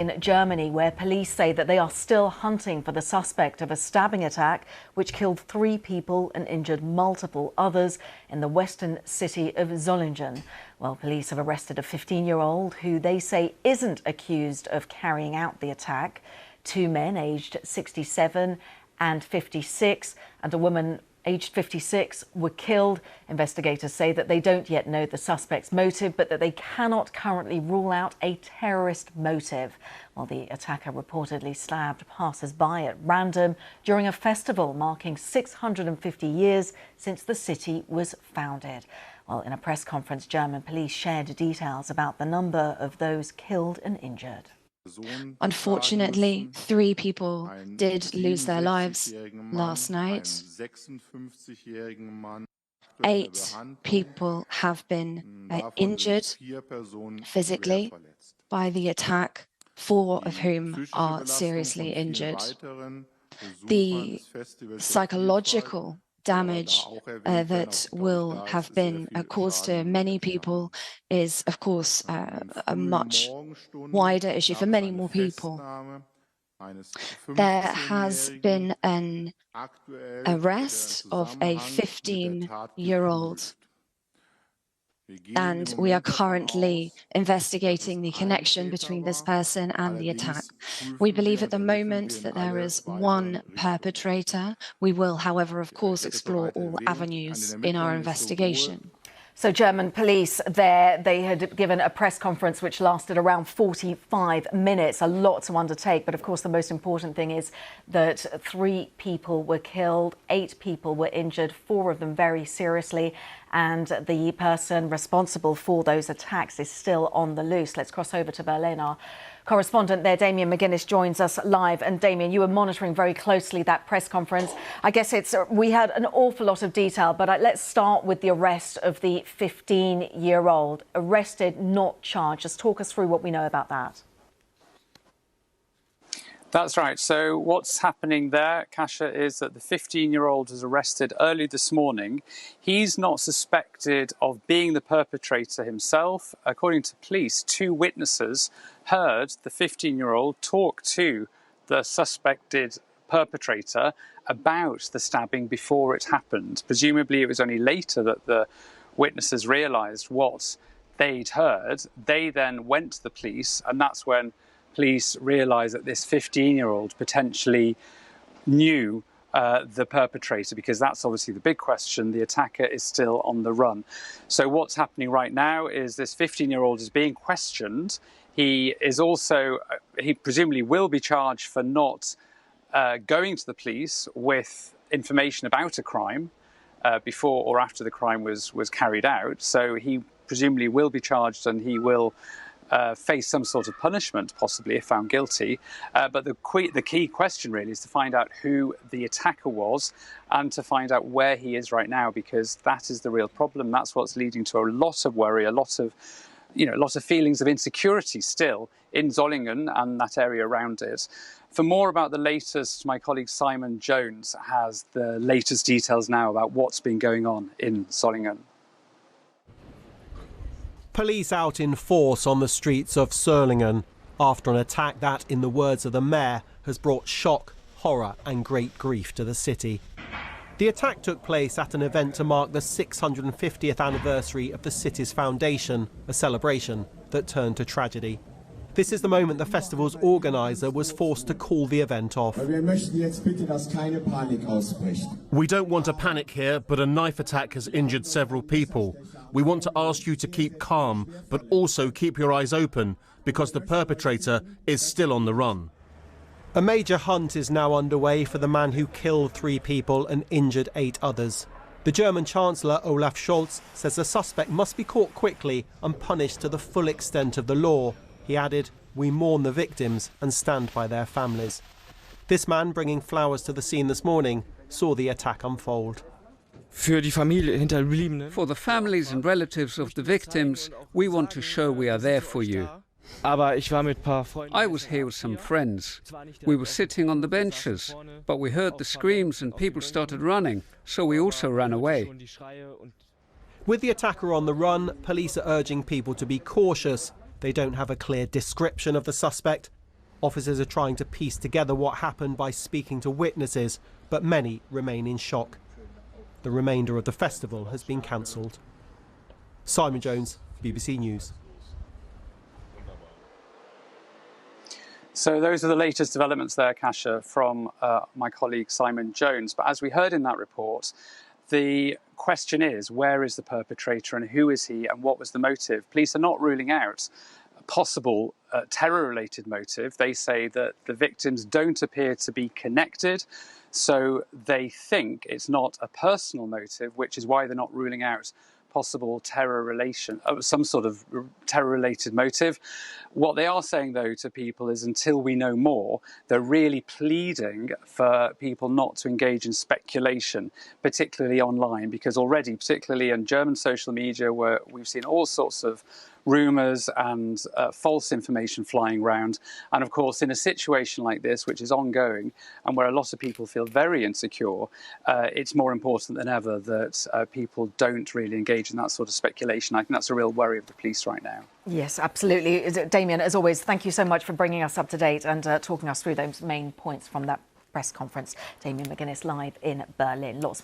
In Germany, where police say that they are still hunting for the suspect of a stabbing attack which killed 3 people and injured multiple others in the western city of Solingen. Well, police have arrested a 15-year-old who they say isn't accused of carrying out the attack. 2 men aged 67 and 56 and a woman aged 56 were killed. Investigators say that they don't yet know the suspect's motive, but that they cannot currently rule out a terrorist motive. While the attacker reportedly stabbed passers-by at random during a festival marking 650 years since the city was founded. Well, in a press conference, German police shared details about the number of those killed and injured. Unfortunately, 3 people did lose their lives last night. 8 people have been injured physically by the attack, 4 of whom are seriously injured. The psychological damage that will have been caused to many people is, of course, a much wider issue for many more people. There has been an arrest of a 15-year-old, and we are currently investigating the connection between this person and the attack. We believe at the moment that there is one perpetrator. We will, however, of course, explore all avenues in our investigation. So German police they had given a press conference which lasted around 45 minutes, a lot to undertake. But of course, the most important thing is that 3 people were killed, 8 people were injured, 4 of them very seriously. And the person responsible for those attacks is still on the loose. Let's cross over to Berlin. Our correspondent there, Damien McGuinness, joins us live. And Damien, you were monitoring very closely that press conference. I guess we had an awful lot of detail, but let's start with the arrest of the 15-year-old. Arrested, not charged. Just talk us through what we know about that. That's right. So what's happening there, Kasia, is that the 15-year-old was arrested early this morning. He's not suspected of being the perpetrator himself. According to police, 2 witnesses heard the 15-year-old talk to the suspected perpetrator about the stabbing before it happened. Presumably, it was only later that the witnesses realised what they'd heard. They then went to the police, and that's when police realised that this 15-year-old potentially knew the perpetrator, because that's obviously the big question. The attacker is still on the run. So what's happening right now is this 15-year-old is being questioned. He presumably will be charged for not going to the police with information about a crime before or after the crime was carried out. So he presumably will be charged, and he will face some sort of punishment, possibly, if found guilty. But the key question really is to find out who the attacker was and to find out where he is right now, because that is the real problem. That's what's leading to a lot of worry, a lot of feelings of insecurity still in Solingen and that area around it. For more about the latest, my colleague Simon Jones has the latest details now about what's been going on in Solingen. Police out in force on the streets of Solingen after an attack that, in the words of the mayor, has brought shock, horror and great grief to the city. The attack took place at an event to mark the 650th anniversary of the city's foundation, a celebration that turned to tragedy. This is the moment the festival's organiser was forced to call the event off. We don't want a panic here, but a knife attack has injured several people. We want to ask you to keep calm, but also keep your eyes open, because the perpetrator is still on the run. A major hunt is now underway for the man who killed 3 people and injured 8 others. The German Chancellor Olaf Scholz says the suspect must be caught quickly and punished to the full extent of the law. He added, "We mourn the victims and stand by their families." This man, bringing flowers to the scene this morning, saw the attack unfold. For the families and relatives of the victims, we want to show we are there for you. I was here with some friends. We were sitting on the benches, but we heard the screams and people started running, so we also ran away. With the attacker on the run, police are urging people to be cautious. They don't have a clear description of the suspect, Officers are trying to piece together what happened by speaking to witnesses, but many remain in shock. The remainder of the festival has been cancelled. Simon Jones, BBC News. So those are the latest developments there, Kasia, from my colleague Simon Jones. But as we heard in that report, the question is, where is the perpetrator and who is he and what was the motive? Police are not ruling out a possible terror-related motive. They say that the victims don't appear to be connected, so they think it's not a personal motive, which is why they're not ruling out possible some sort of terror-related motive. What they are saying, though, to people is until we know more, they're really pleading for people not to engage in speculation, particularly online, because already, particularly in German social media, where we've seen all sorts of rumours and false information flying around. And of course, in a situation like this, which is ongoing and where a lot of people feel very insecure, it's more important than ever that people don't really engage in that sort of speculation. I think that's a real worry of the police right now. Yes, absolutely. Damien, as always, thank you so much for bringing us up to date and talking us through those main points from that press conference. Damien McGuinness live in Berlin. Lots more